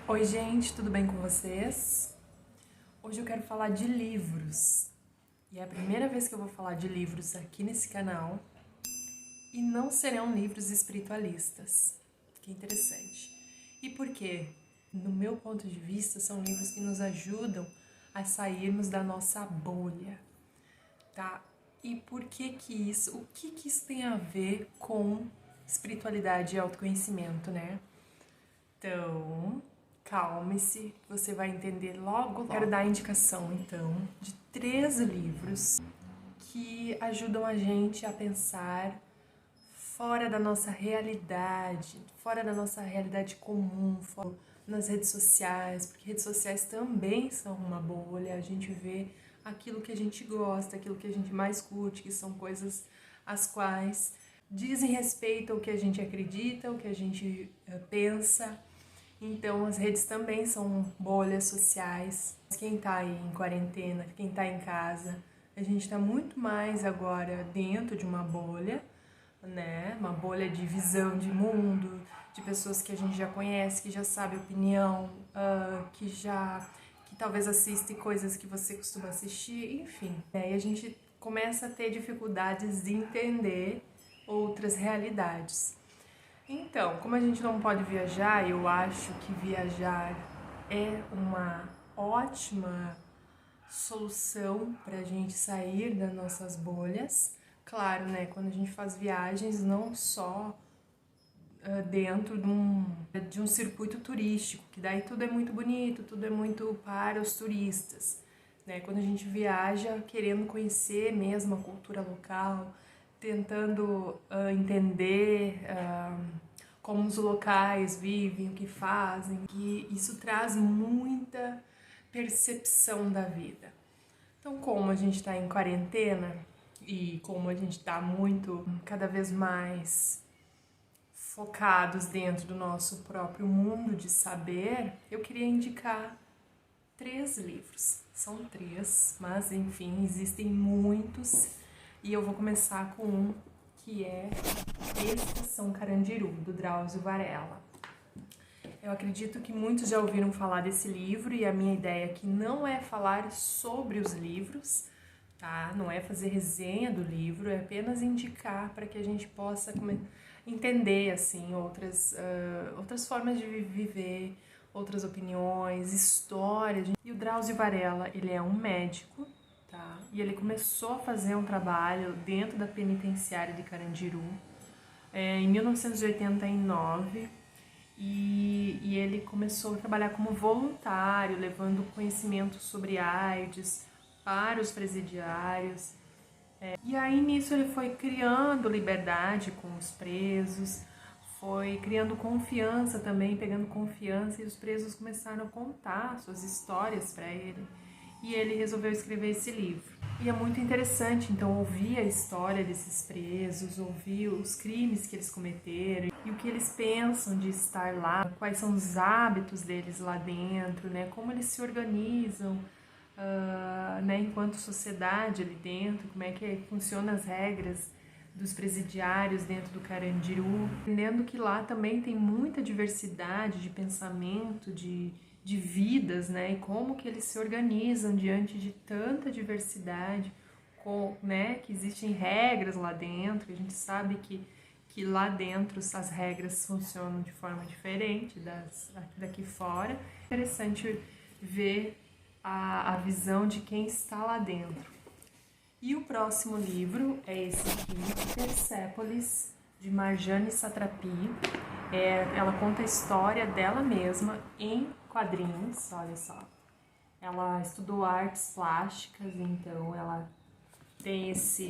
Oi gente, tudo bem com vocês? Hoje eu quero falar de livros. E é a primeira vez que eu vou falar de livros aqui nesse canal. E não serão livros espiritualistas. Que interessante. E por quê? No meu ponto de vista, são livros que nos ajudam a sairmos da nossa bolha, tá? E por que que isso, o que que isso tem a ver com espiritualidade e autoconhecimento, né? Então, calme-se, você vai entender logo. Quero dar a indicação, então, de 3 livros que ajudam a gente a pensar fora da nossa realidade comum, fora nas redes sociais, porque redes sociais também são uma bolha, a gente vê aquilo que a gente gosta, aquilo que a gente mais curte, que são coisas as quais dizem respeito ao que a gente acredita, ao que a gente pensa. Então, as redes também são bolhas sociais. Quem tá aí em quarentena, quem tá em casa, a gente tá muito mais agora dentro de uma bolha, né? Uma bolha de visão de mundo, de pessoas que a gente já conhece, que já sabe opinião, que talvez assiste coisas que você costuma assistir, enfim. E a gente começa a ter dificuldades de entender outras realidades. Então, como a gente não pode viajar, eu acho que viajar é uma ótima solução para a gente sair das nossas bolhas. Claro, né? Quando a gente faz viagens, não só dentro de um circuito turístico, que daí tudo é muito bonito, tudo é muito para os turistas, né? Quando a gente viaja querendo conhecer mesmo a cultura local, tentando entender como os locais vivem, o que fazem, que isso traz muita percepção da vida. Então, como a gente está em quarentena e como a gente está cada vez mais focados dentro do nosso próprio mundo de saber, eu queria indicar 3 livros. São 3, mas enfim, existem muitos. E eu vou começar com um que é Estação Carandiru, do Drauzio Varela. Eu acredito que muitos já ouviram falar desse livro e a minha ideia aqui não é falar sobre os livros, tá? Não é fazer resenha do livro, é apenas indicar para que a gente possa entender assim outras formas de viver, outras opiniões, histórias. E o Drauzio Varela, ele é um médico, tá? E ele começou a fazer um trabalho dentro da penitenciária de Carandiru em 1989 e ele começou a trabalhar como voluntário, levando conhecimento sobre AIDS para os presidiários. E aí nisso ele foi criando liberdade com os presos, foi criando confiança também, pegando confiança, e os presos começaram a contar suas histórias para ele. E ele resolveu escrever esse livro. E é muito interessante, então, ouvir a história desses presos, ouvir os crimes que eles cometeram e o que eles pensam de estar lá, quais são os hábitos deles lá dentro, né? Como eles se organizam, né, enquanto sociedade ali dentro, como é que funcionam as regras dos presidiários dentro do Carandiru, entendendo que lá também tem muita diversidade de pensamento, de vidas, né, e como que eles se organizam diante de tanta diversidade, né, que existem regras lá dentro, a gente sabe que lá dentro as regras funcionam de forma diferente daqui fora. É interessante ver a visão de quem está lá dentro. E o próximo livro é esse aqui, Persépolis, de Marjane Satrapi. Ela conta a história dela mesma em quadrinhos, olha só. Ela estudou artes plásticas, então ela tem esse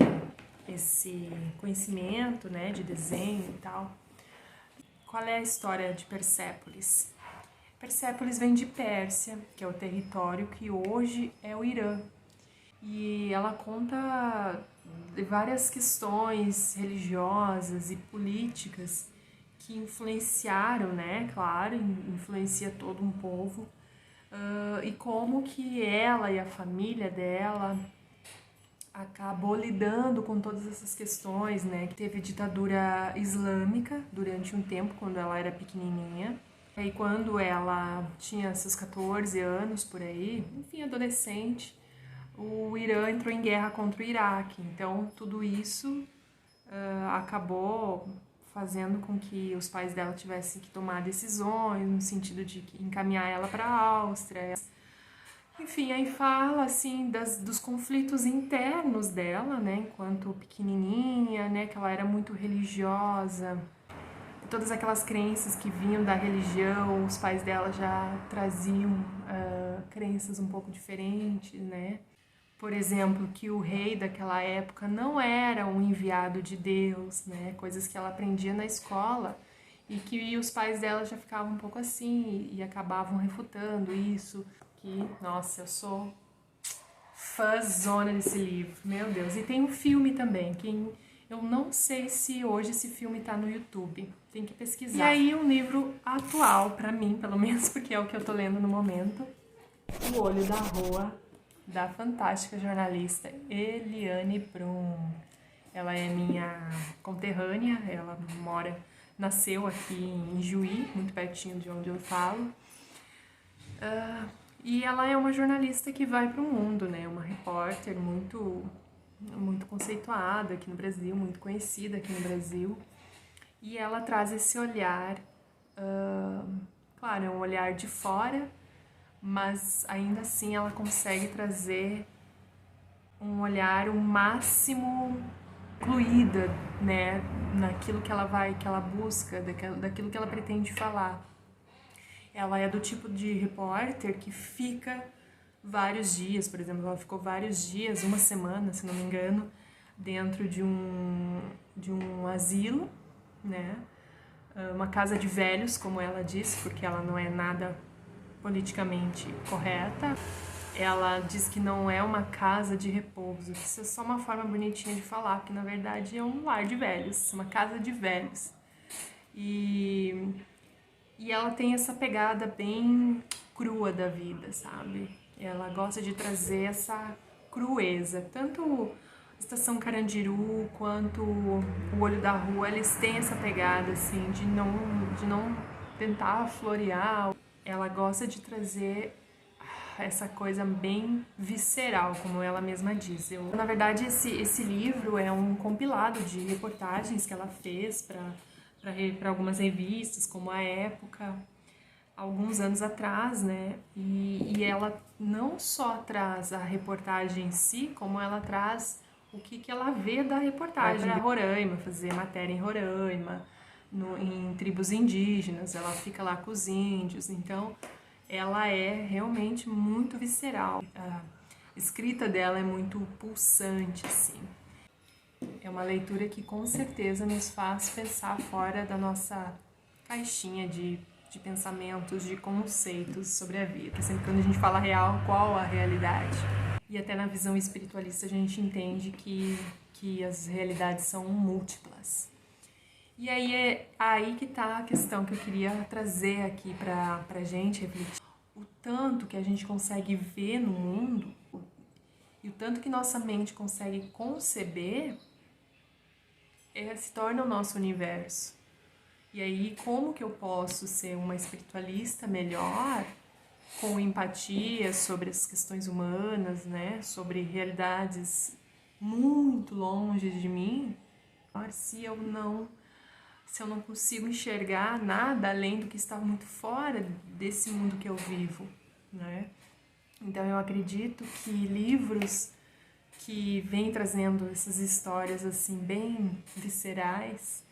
conhecimento, né, de desenho e tal. Qual é a história de Persépolis? Persépolis vem de Pérsia, que é o território que hoje é o Irã. E ela conta de várias questões religiosas e políticas que influenciaram, né? Claro, influencia todo um povo. E como que ela e a família dela acabou lidando com todas essas questões, né? Que teve ditadura islâmica durante um tempo, quando ela era pequenininha. E quando ela tinha seus 14 anos por aí, enfim, adolescente, o Irã entrou em guerra contra o Iraque. Então, tudo isso acabou fazendo com que os pais dela tivessem que tomar decisões no sentido de encaminhar ela para a Áustria. Enfim, aí fala assim dos conflitos internos dela, né, enquanto pequenininha, né, que ela era muito religiosa. Todas aquelas crenças que vinham da religião, os pais dela já traziam crenças um pouco diferentes, né? Por exemplo, que o rei daquela época não era um enviado de Deus, né? Coisas que ela aprendia na escola e que os pais dela já ficavam um pouco assim e acabavam refutando isso. Que, nossa, eu sou fãzona desse livro, meu Deus. E tem um filme também, eu não sei se hoje esse filme tá no YouTube, tem que pesquisar. E aí um livro atual pra mim, pelo menos, porque é o que eu tô lendo no momento, O Olho da Rua, da fantástica jornalista Eliane Brum. Ela é minha conterrânea, ela nasceu aqui em Juí, muito pertinho de onde eu falo. E ela é uma jornalista que vai para o mundo, né? Uma repórter muito conceituada aqui no Brasil, muito conhecida aqui no Brasil. E ela traz esse olhar, claro, é um olhar de fora, mas ainda assim ela consegue trazer um olhar o máximo incluída, né, naquilo que ela busca, daquilo que ela pretende falar. Ela é do tipo de repórter que fica vários dias, por exemplo, ela ficou vários dias, uma semana, se não me engano, dentro de um asilo, né, uma casa de velhos, como ela disse, porque ela não é nada politicamente correta. Ela diz que não é uma casa de repouso, que isso é só uma forma bonitinha de falar, que na verdade é um lar de velhos, uma casa de velhos. E ela tem essa pegada bem crua da vida, sabe? Ela gosta de trazer essa crueza. Tanto Estação Carandiru quanto O Olho da Rua, eles têm essa pegada, assim, de não tentar florear. Ela gosta de trazer essa coisa bem visceral, como ela mesma diz. Na verdade, esse livro é um compilado de reportagens que ela fez para algumas revistas, como a Época, alguns anos atrás, né? E ela não só traz a reportagem em si, como ela traz o que ela vê da reportagem. Para Roraima, fazer matéria em Roraima, em tribos indígenas, ela fica lá com os índios, então ela é realmente muito visceral. A escrita dela é muito pulsante, assim. É uma leitura que com certeza nos faz pensar fora da nossa caixinha de pensamentos, de conceitos sobre a vida. Sempre quando a gente fala real, qual a realidade? E até na visão espiritualista a gente entende que as realidades são múltiplas. E aí é aí que tá a questão que eu queria trazer aqui pra gente refletir. O tanto que a gente consegue ver no mundo e o tanto que nossa mente consegue conceber se torna o nosso universo. E aí, como que eu posso ser uma espiritualista melhor, com empatia sobre as questões humanas, né? Sobre realidades muito longe de mim, se eu não consigo enxergar nada além do que está muito fora desse mundo que eu vivo, né? Então eu acredito que livros que vêm trazendo essas histórias assim bem viscerais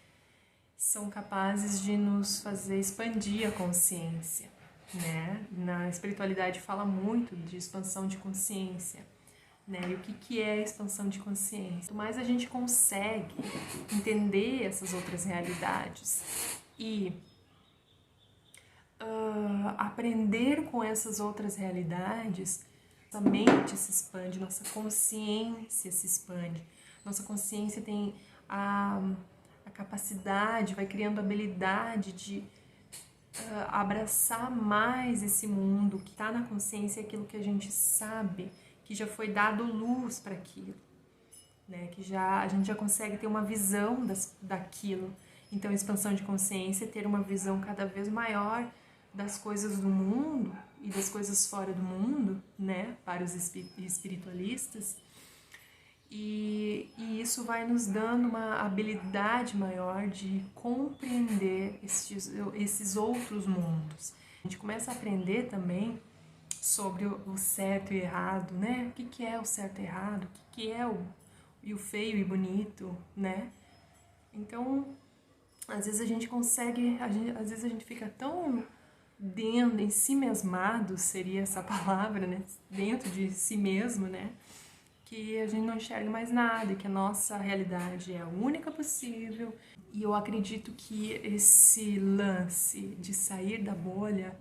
são capazes de nos fazer expandir a consciência, né? Na espiritualidade fala muito de expansão de consciência, né? E o que é a expansão de consciência? Quanto mais a gente consegue entender essas outras realidades e aprender com essas outras realidades, nossa mente se expande, nossa consciência se expande. Nossa consciência tem a capacidade, vai criando habilidade de abraçar mais esse mundo que está na consciência, aquilo que a gente sabe, que já foi dado luz para aquilo, né? Que a gente já consegue ter uma visão daquilo. Então, expansão de consciência é ter uma visão cada vez maior das coisas do mundo e das coisas fora do mundo, né, para os espiritualistas, e isso vai nos dando uma habilidade maior de compreender esses outros mundos. A gente começa a aprender também sobre o certo e errado, né? O que é o certo e errado, o que é o feio e bonito, né? Então, às vezes a gente consegue, às vezes a gente fica tão dentro, em si mesmado, seria essa palavra, né? Dentro de si mesmo, né? Que a gente não enxerga mais nada e que a nossa realidade é a única possível. E eu acredito que esse lance de sair da bolha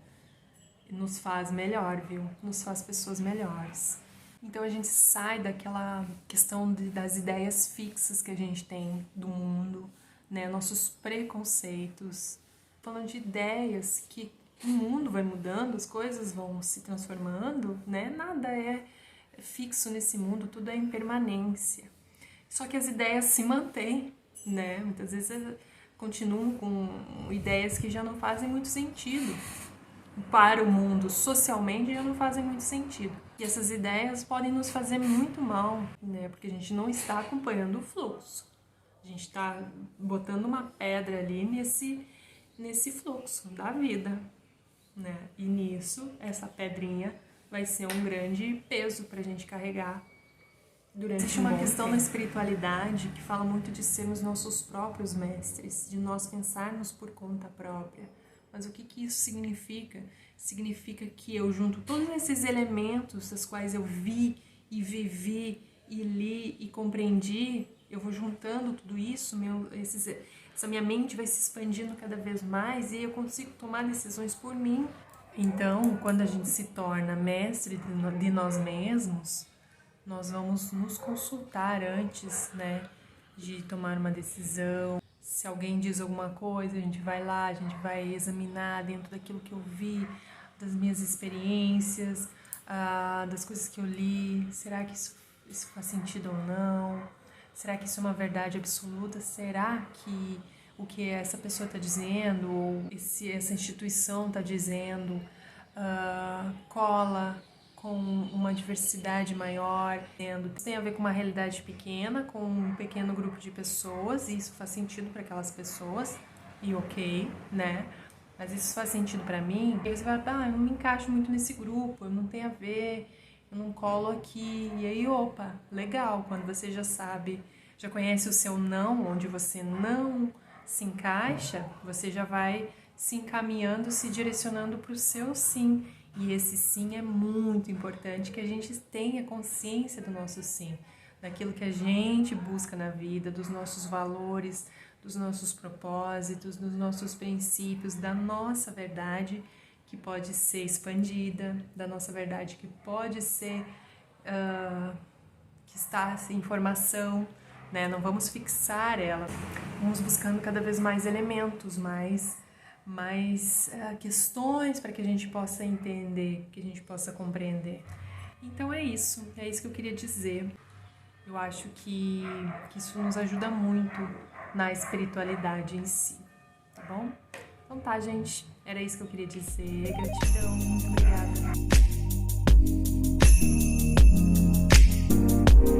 nos faz melhor, viu? Nos faz pessoas melhores. Então a gente sai daquela questão das ideias fixas que a gente tem do mundo, né? Nossos preconceitos. Falando de ideias que o mundo vai mudando, as coisas vão se transformando, né? Nada é fixo nesse mundo, tudo é impermanência. Só que as ideias se mantêm, né? Muitas vezes continuam com ideias que já não fazem muito sentido. Para o mundo, socialmente, já não fazem muito sentido. E essas ideias podem nos fazer muito mal, né? Porque a gente não está acompanhando o fluxo. A gente está botando uma pedra ali nesse fluxo da vida, né? E nisso, essa pedrinha vai ser um grande peso para a gente carregar durante Existe uma questão na espiritualidade que fala muito de sermos nossos próprios mestres, de nós pensarmos por conta própria. Mas o que isso significa? Significa que eu junto todos esses elementos das quais eu vi e vivi e li e compreendi, eu vou juntando tudo isso, essa minha mente vai se expandindo cada vez mais e eu consigo tomar decisões por mim. Então, quando a gente se torna mestre de nós mesmos, nós vamos nos consultar antes, né, de tomar uma decisão. Se alguém diz alguma coisa, a gente vai lá, a gente vai examinar dentro daquilo que eu vi, das minhas experiências, das coisas que eu li. Será que isso faz sentido ou não? Será que isso é uma verdade absoluta? Será que o que essa pessoa está dizendo, ou essa instituição está dizendo, cola com uma diversidade maior, tem a ver com uma realidade pequena, com um pequeno grupo de pessoas, e isso faz sentido para aquelas pessoas, e ok, né? Mas isso faz sentido para mim, e aí você vai falar, eu não me encaixo muito nesse grupo, eu não tenho a ver, eu não colo aqui, e aí, opa, legal, quando você já sabe, já conhece o seu não, onde você não se encaixa, você já vai se encaminhando, se direcionando para o seu sim. E esse sim é muito importante, que a gente tenha consciência do nosso sim, daquilo que a gente busca na vida, dos nossos valores, dos nossos propósitos, dos nossos princípios, da nossa verdade que pode ser expandida, da nossa verdade que pode ser, que está em formação, né? Não vamos fixar ela, vamos buscando cada vez mais elementos, mais questões para que a gente possa entender, que a gente possa compreender. Então é isso que eu queria dizer. Eu acho que isso nos ajuda muito na espiritualidade em si, tá bom? Então tá, gente, era isso que eu queria dizer. Gratidão, muito obrigada.